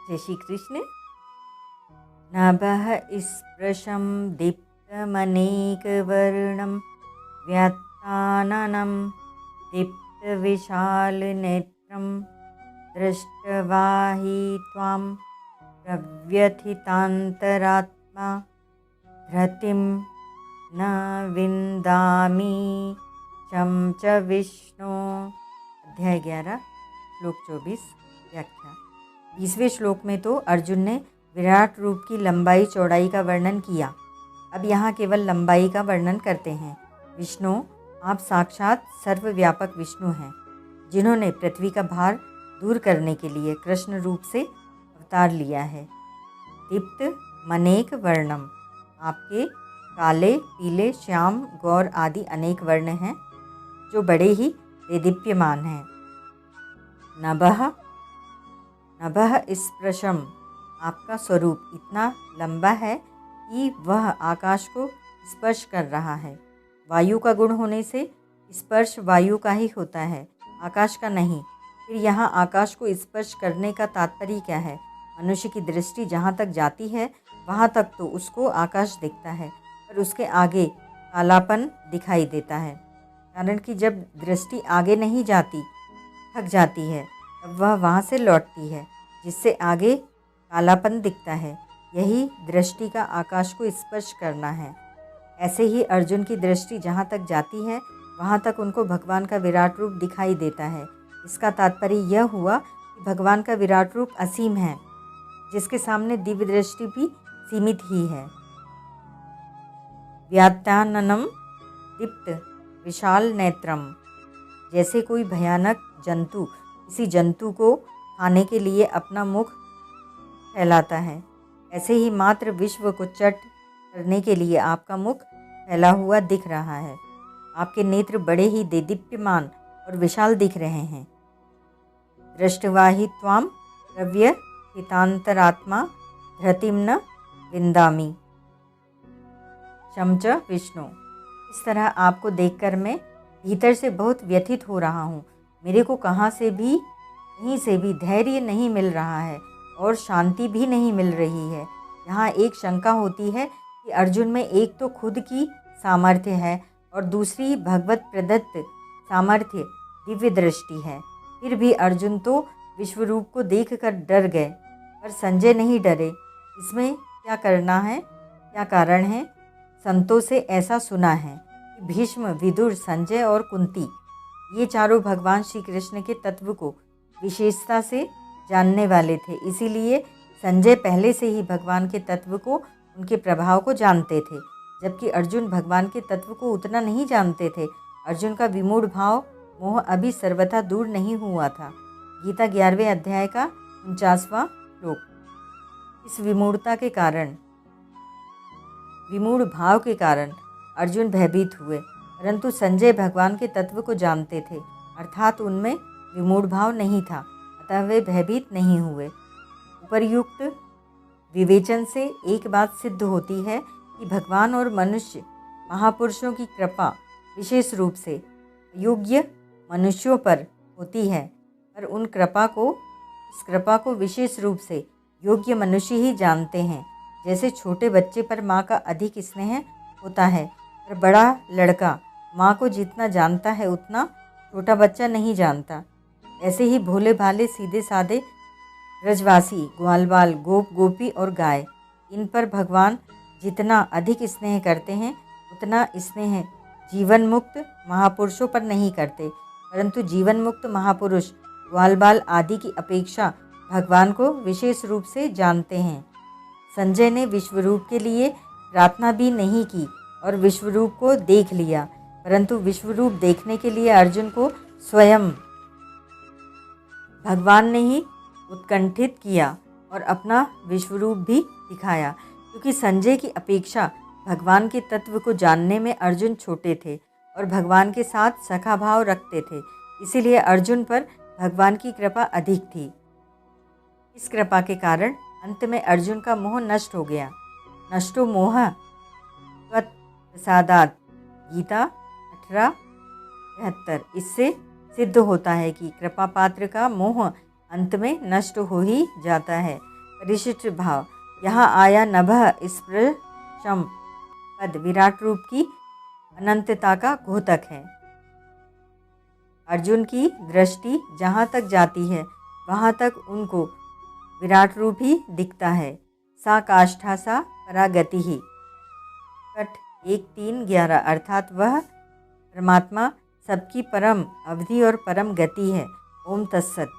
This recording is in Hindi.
जय श्री कृष्ण। नभः स्पृशं दीप्तमनेकवर्णं व्यात्ताननं दीप्तविशालनेत्रं दृष्ट्वा हि त्वां प्रव्यथितान्तरात्मा धृतिं न विन्दामि शं च विष्णु। अध्याय 11 श्लोक 24 व्याख्या। 20वें श्लोक में तो अर्जुन ने विराट रूप की लंबाई चौड़ाई का वर्णन किया। अब यहाँ केवल लंबाई का वर्णन करते हैं। विष्णु, आप साक्षात सर्वव्यापक विष्णु हैं, जिन्होंने पृथ्वी का भार दूर करने के लिए कृष्ण रूप से अवतार लिया है। दीप्त मनेक वर्णम, आपके काले, पीले, श्याम, गौर आदि अनेक वर्ण हैं जो बड़े ही देदीप्यमान हैं। नभः स्पृशम, आपका स्वरूप इतना लंबा है कि वह आकाश को स्पर्श कर रहा है। वायु का गुण होने से स्पर्श वायु का ही होता है, आकाश का नहीं। फिर यहाँ आकाश को स्पर्श करने का तात्पर्य क्या है? मनुष्य की दृष्टि जहाँ तक जाती है वहाँ तक तो उसको आकाश दिखता है, पर उसके आगे कालापन दिखाई देता है। कारण कि जब दृष्टि आगे नहीं जाती, थक जाती है, तब वह वहाँ से लौटती है, जिससे आगे कालापन दिखता है। यही दृष्टि का आकाश को स्पर्श करना है। ऐसे ही अर्जुन की दृष्टि जहाँ तक जाती है वहाँ तक उनको भगवान का विराट रूप दिखाई देता है। इसका तात्पर्य यह हुआ कि भगवान का विराट रूप असीम है, जिसके सामने दिव्य दृष्टि भी सीमित ही है। व्यात्ताननम दीप्त विशाल नेत्रम, जैसे कोई भयानक जंतु किसी जंतु को खाने के लिए अपना मुख फैलाता है, ऐसे ही मात्र विश्व को चट करने के लिए आपका मुख फैला हुआ दिख रहा है। आपके नेत्र बड़े ही देदीप्यमान और विशाल दिख रहे हैं। दृष्ट्वा हि त्वां प्रव्यथितान्तरात्मा धृतिं न विन्दामि शं च विष्णु। इस तरह आपको देखकर मैं भीतर से बहुत व्यथित हो रहा हूँ। मेरे को कहीं से भी धैर्य नहीं मिल रहा है और शांति भी नहीं मिल रही है। यहाँ एक शंका होती है कि अर्जुन में एक तो खुद की सामर्थ्य है और दूसरी भगवत प्रदत्त सामर्थ्य दिव्य दृष्टि है। फिर भी अर्जुन तो विश्वरूप को देखकर डर गए, पर संजय नहीं डरे। इसमें क्या करना है, क्या कारण है? संतों से ऐसा सुना है कि भीष्म, विदुर, संजय और कुंती, ये चारों भगवान श्री कृष्ण के तत्व को विशेषता से जानने वाले थे। इसीलिए संजय पहले से ही भगवान के तत्व को, उनके प्रभाव को जानते थे, जबकि अर्जुन भगवान के तत्व को उतना नहीं जानते थे। अर्जुन का विमूढ़ भाव, मोह अभी सर्वथा दूर नहीं हुआ था। गीता 11वें अध्याय का 49वां श्लोक। इस विमूढ़ भाव के कारण अर्जुन भयभीत हुए, परंतु संजय भगवान के तत्व को जानते थे, अर्थात उनमें विमूढ़ भाव नहीं था, अतः वे भयभीत नहीं हुए। उपर्युक्त विवेचन से एक बात सिद्ध होती है कि भगवान और मनुष्य महापुरुषों की कृपा विशेष रूप से योग्य मनुष्यों पर होती है, पर इस कृपा को विशेष रूप से योग्य मनुष्य ही जानते हैं। जैसे छोटे बच्चे पर माँ का अधिक स्नेह होता है, पर बड़ा लड़का माँ को जितना जानता है उतना छोटा बच्चा नहीं जानता। ऐसे ही भोले भाले सीधे साधे ब्रजवासी, ग्वालवाल, गोप गोपी और गाय, इन पर भगवान जितना अधिक स्नेह करते हैं उतना स्नेह जीवन मुक्त महापुरुषों पर नहीं करते, परंतु जीवन मुक्त महापुरुष ग्वालबाल आदि की अपेक्षा भगवान को विशेष रूप से जानते हैं। संजय ने विश्वरूप के लिए प्रार्थना भी नहीं की और विश्वरूप को देख लिया, परंतु विश्वरूप देखने के लिए अर्जुन को स्वयं भगवान ने ही उत्कंठित किया और अपना विश्वरूप भी दिखाया। क्योंकि संजय की अपेक्षा भगवान के तत्व को जानने में अर्जुन छोटे थे और भगवान के साथ सखा भाव रखते थे, इसीलिए अर्जुन पर भगवान की कृपा अधिक थी। इस कृपा के कारण अंत में अर्जुन का मोह नष्ट हो गया। नष्टो मोह त्वत्प्रसादात्, गीता 18:73। इससे सिद्ध होता है कि कृपा पात्र का मोह अंत में नष्ट हो ही जाता है। परिशिष्ट भाव। यहाँ आया नभः स्पृशम पद विराट रूप की अनंतता का द्योतक है। अर्जुन की दृष्टि जहाँ तक जाती है वहाँ तक उनको विराट रूप ही दिखता है। सा काष्ठा सा परागति ही। कठ 1:3:11 अर्थात वह परमात्मा सबकी परम अवधि और परम गति है। ओम तत्सत।